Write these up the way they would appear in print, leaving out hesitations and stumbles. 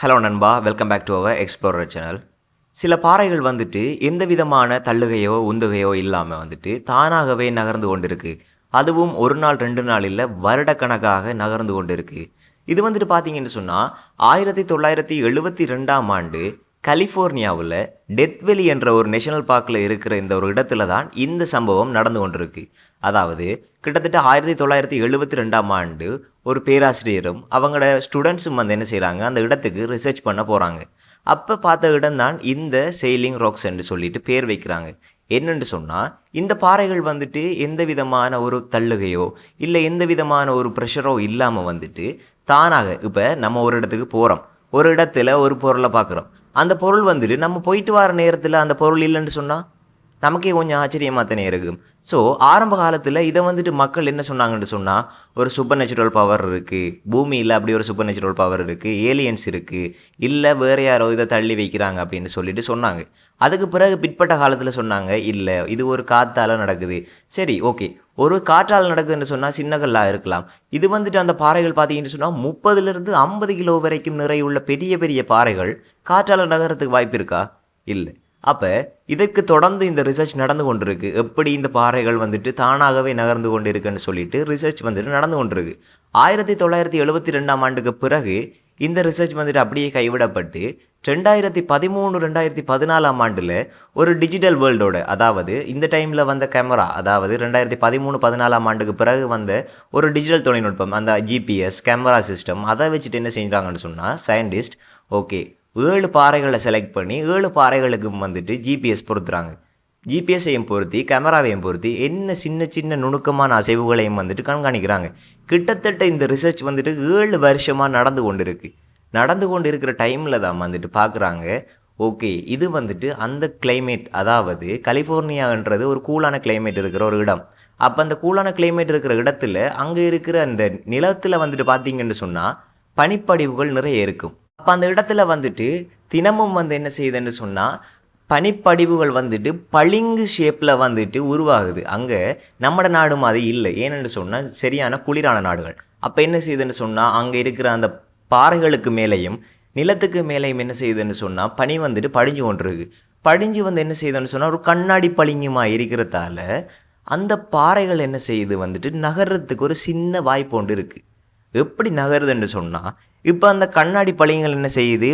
Hello நண்பா, welcome back to our explorer channel. சில பாறைகள் வந்துட்டு எந்த விதமான தள்ளுகையோ உந்துகையோ இல்லாமல் வந்துட்டு தானாகவே நகர்ந்து கொண்டிருக்கு. அதுவும் ஒரு நாள் 2 நாள் இல்லை, வருடக்கணக்காக நகர்ந்து கொண்டிருக்கு. இது வந்துட்டு பார்த்தீங்கன்னு சொன்னால் 1972ஆம் ஆண்டு கலிஃபோர்னியாவில் டெத்வெலி என்ற ஒரு நேஷனல் பார்க்கில் இருக்கிற இந்த ஒரு இடத்துல தான் இந்த சம்பவம் நடந்து கொண்டிருக்கு. அதாவது கிட்டத்தட்ட 1972ஆம் ஆண்டு ஒரு பேராசிரியரும் அவங்களோட ஸ்டூடெண்ட்ஸும் வந்து என்ன செய்கிறாங்க, அந்த இடத்துக்கு ரிசர்ச் பண்ண போகிறாங்க. அப்போ பார்த்த இடம் தான் இந்த செயிலிங் ராக்ஸ் என்று சொல்லிட்டு பேர் வைக்கிறாங்க. என்னென்று சொன்னால், இந்த பாறைகள் வந்துட்டு எந்த விதமான ஒரு தள்ளுகையோ இல்லை எந்த விதமான ஒரு ப்ரெஷரோ இல்லாமல் வந்துட்டு தானாக, இப்போ நம்ம ஒரு இடத்துக்கு போகிறோம், ஒரு இடத்துல ஒரு பொருளை பார்க்குறோம், அந்த பொருள் வந்துட்டு நம்ம போயிட்டு வர நேரத்தில் அந்த பொருள் இல்லைன்னு சொன்னால் நமக்கே கொஞ்சம் ஆச்சரியமாக தானே இருக்கும். ஸோ ஆரம்ப காலத்தில் இதை வந்துட்டு மக்கள் என்ன சொன்னாங்கன்னு சொன்னால், ஒரு சூப்பர் நேச்சுரல் பவர் இருக்குது, பூமியில் அப்படி ஒரு சூப்பர் நேச்சுரல் பவர் இருக்குது, ஏலியன்ஸ் இருக்குது, இல்லை வேறு யாரோ இதை தள்ளி வைக்கிறாங்க அப்படின்னு சொல்லிட்டு சொன்னாங்க. அதுக்கு பிறகு பிற்பட்ட காலத்தில் சொன்னாங்க, இல்லை இது ஒரு காற்றால் நடக்குது. சரி, ஓகே, ஒரு காற்றால் நடக்குதுன்னு சொன்னால் சின்ன கல்லாக இருக்கலாம். இது வந்துட்டு அந்த பாறைகள் பார்த்தீங்கன்னு சொன்னால் 30லிருந்து 50 கிலோ வரைக்கும் நிறையுள்ள பெரிய பெரிய பாறைகள் காற்றால் நகரத்துக்கு வாய்ப்பு இருக்கா? இல்லை. அப்போ இதற்கு தொடர்ந்து இந்த ரிசர்ச் நடந்து கொண்டிருக்கு. எப்படி இந்த பாறைகள் வந்துட்டு தானாகவே நகர்ந்து கொண்டு இருக்குன்னு சொல்லிட்டு ரிசர்ச் வந்துட்டு நடந்து கொண்டிருக்கு. 1972ஆம் ஆண்டுக்கு பிறகு இந்த ரிசர்ச் வந்துட்டு அப்படியே கைவிடப்பட்டு 2013 2014ஆம் ஆண்டில் ஒரு டிஜிட்டல் வேர்ல்டோட, அதாவது இந்த டைமில் வந்த கேமரா, அதாவது 2013-14ஆம் ஆண்டுக்கு பிறகு வந்த ஒரு டிஜிட்டல் தொழில்நுட்பம், அந்த ஜிபிஎஸ் கேமரா சிஸ்டம், அதை வச்சுட்டு என்ன செஞ்சாங்கன்னு சொன்னால் சயின்டிஸ்ட், ஓகே 7 பாறைகளை செலக்ட் பண்ணி 7 பாறைகளுக்கும் வந்துட்டு ஜிபிஎஸ் பொருத்துறாங்க. ஜிபிஎஸ்ஸையும் பொருத்தி கேமராவையும் பொருத்தி என்ன சின்ன சின்ன நுணுக்கமான அசைவுகளையும் வந்துட்டு கண்காணிக்கிறாங்க. கிட்டத்தட்ட இந்த ரிசர்ச் வந்துட்டு 7 வருஷமாக நடந்து கொண்டு இருக்கிற டைமில் தான் வந்துட்டு பார்க்குறாங்க, ஓகே இது வந்துட்டு அந்த கிளைமேட், அதாவது கலிஃபோர்னியான்றது ஒரு கூலான கிளைமேட் இருக்கிற ஒரு இடம். அப்போ அந்த கூலான கிளைமேட் இருக்கிற இடத்துல அங்கே இருக்கிற அந்த நிலத்தில் வந்துட்டு பார்த்தீங்கன்னு சொன்னால் பனிப்படிவுகள் நிறைய இருக்கும். அப்போ அந்த இடத்துல வந்துட்டு தினமும் வந்து என்ன செய்யுதுன்னு சொன்னால் பனிப்படிவுகள் வந்துட்டு பளிங்கு ஷேப்பில் வந்துட்டு உருவாகுது. அங்கே நம்ம நாடு மாதிரி இல்லை, ஏன்னு சொன்னால் சரியான குளிரான நாடுகள். அப்போ என்ன செய்யுதுன்னு சொன்னால் அங்கே இருக்கிற அந்த பாறைகளுக்கு மேலேயும் நிலத்துக்கு மேலேயும் என்ன செய்யுதுன்னு சொன்னால் பனி வந்துட்டு படிஞ்சு கொண்டிருக்கு. படிஞ்சு வந்து என்ன செய்யுதுன்னு சொன்னால் ஒரு கண்ணாடி பளிங்குமா இருக்கிறதால அந்த பாறைகள் என்ன செய்யுது வந்துட்டு நகர்றதுக்கு ஒரு சின்ன வாய்ப்பு ஒன்று இருக்குது. எப்படி நகருதுன்னு சொன்னால், இப்போ அந்த கண்ணாடி பளிங்குகள் என்ன செய்யுது,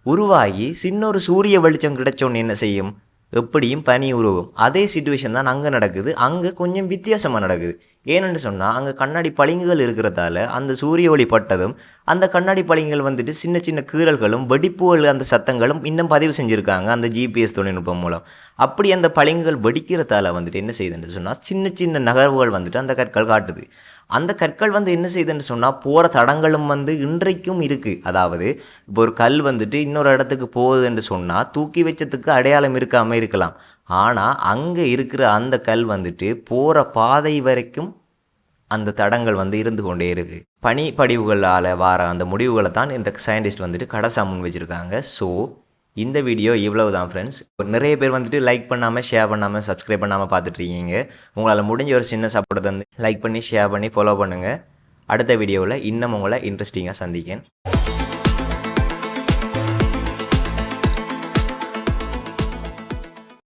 உருவாகி சின்ன ஒரு சூரிய வெளிச்சம் கிடைச்சோன்னு என்ன செய்யும், எப்படியும் பனி உருவும். அதே சிச்சுவேஷன் தான் அங்கே நடக்குது. அங்கே கொஞ்சம் வித்தியாசமாக நடக்குது. ஏன்னு சொன்னால் அங்கே கண்ணாடி பளிங்குகள் இருக்கிறதால அந்த சூரிய ஒளி பட்டதும் அந்த கண்ணாடி பளிங்குகள் வந்துட்டு சின்ன சின்ன கீறல்களும் வெடிப்புகள் அந்த சத்தங்களும் இன்னும் பதிவு செஞ்சுருக்காங்க அந்த ஜிபிஎஸ் தொழில்நுட்பம் மூலம். அப்படி அந்த பளிங்குகள் வெடிக்கிறதால வந்துட்டு என்ன செய்யுதுன்னு சொன்னால் சின்ன சின்ன நகர்வுகள் வந்துட்டு அந்த கற்கள் காட்டுது. அந்த கற்கள் வந்து என்ன செய்யுதுன்னு சொன்னால் போகிற தடங்களும் வந்து இன்றைக்கும் இருக்குது. அதாவது இப்போ ஒரு கல் வந்துட்டு இன்னொரு இடத்துக்கு போகுதுன்னு சொன்னால் தூக்கி வச்சதுக்கு அடையாளம் இருக்காமல் இருக்கலாம். ஆனால் அங்கே இருக்கிற அந்த கல் வந்துட்டு போகிற பாதை வரைக்கும் அந்த தடங்கள் வந்து இருந்து கொண்டே இருக்குது. பனிப்படிவுகளால் வர அந்த முடிவுகளை தான் இந்த சயின்டிஸ்ட் வந்துட்டு கடைசியாக முன் வச்சுருக்காங்க. ஸோ இந்த வீடியோ இவ்வளவு தான் ஃப்ரெண்ட்ஸ். நிறைய பேர் வந்துட்டு லைக் பண்ணாமல், ஷேர் பண்ணாமல், சப்ஸ்கிரைப் பண்ணாமல் பார்த்துட்ருக்கீங்க. உங்களால் முடிஞ்ச ஒரு சின்ன சப்போர்ட் தந்து லைக் பண்ணி, ஷேர் பண்ணி, ஃபாலோ பண்ணுங்கள். அடுத்த வீடியோவில் இன்னும் உங்களை இன்ட்ரெஸ்டிங்காக சந்திக்கேன்.